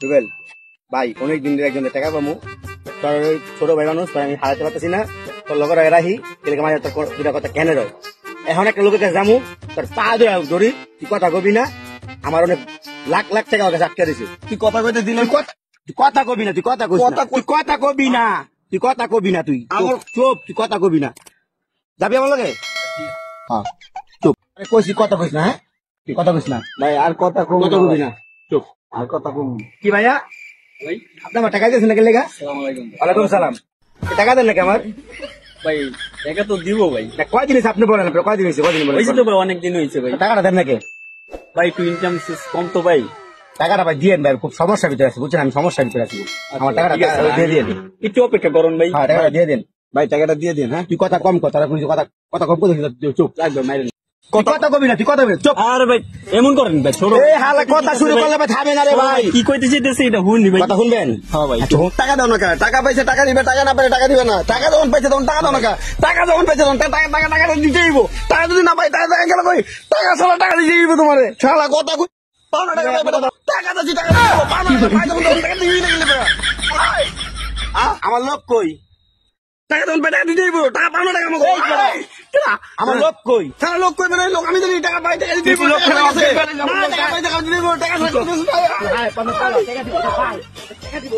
রুবেল ভাই অনেক দিন ধরে একজনের টাকা পাবো তোর ওই ছোট ভাই মানুষ তোর আমি হারাতে পারতেছি না তোর লগর রাহি এলাকা মাঝে তোর দুটা কথা কেন রয় এখন একটা লোকের কাছে যামু তোর পা ধরি তুই কথা কবি না আমার অনেক লাখ লাখ টাকা ওকে আটকে দিছে তুই কথা কইতে দিলে তুই কথা কবি না তুই কথা কবি তুই কথা কবি না তুই কথা কবি না তুই চুপ তুই কথা কবি না যাবি আমার লগে হ্যাঁ চুপ আরে কইছি কথা কইস না হ্যাঁ তুই কথা কইস না ভাই আর কথা কবি না চুপ আর কথা কম কি ভাইয়া ভাই আপনি আমার টাকা দিয়েছেন নাকি লেগা আসসালামু আলাইকুম ওয়ালাইকুম সালাম টাকা দেন নাকি আমার ভাই টাকা তো দিব ভাই কয় জিনিস আপনি বলেন কয় জিনিস কয়দিন বলেন হয়েছে তো ভাই অনেক দিন হয়েছে ভাই টাকাটা দেন নাকি ভাই একটু ইনকাম কম তো ভাই টাকাটা ভাই দিয়ে ভাই খুব সমস্যার ভিতরে আছে বুঝছেন আমি সমস্যার ভিতরে আছি আমার টাকাটা দিয়ে দিয়ে দিন একটু অপেক্ষা করুন ভাই হ্যাঁ টাকাটা দিয়ে দিন ভাই টাকাটা দিয়ে দিন হ্যাঁ তুই কথা কম কথা কথা কম কথা চুপ লাগবে মাইরেন কথা কবি না তুই কথা বল চুপ আরে ভাই এমন করেন ভাই ছোট এই হালা কথা শুরু করলে ভাই থামে না রে ভাই কি কইতে চাইতেছে এটা শুনলি ভাই কথা শুনবেন হ্যাঁ ভাই টাকা দাও না টাকা পাইছে টাকা দিবে টাকা না পাইলে টাকা দিবে না টাকা যখন পাইছে তখন টাকা দাও না টাকা যখন পাইছে তখন টাকা টাকা টাকা দিতে দিব টাকা যদি না পাই টাকা টাকা গেল কই টাকা ছাড়া টাকা দিয়ে দিব তোমারে শালা কথা কই পাওনা টাকা পাইবে টাকা দাও টাকা দাও পাওনা পাই তখন টাকা দিবি না গেলে আমার লোক কই টাকা তখন পাই টাকা দিতে দিব টাকা পাওনা টাকা আমাকে আমার লোক কই সারা লোক কই মানে লোক আমি যদি টাকা পাই টাকা দিতে দিব লোক টাকা পাই টাকা দিতে দিব টাকা টাকা দিব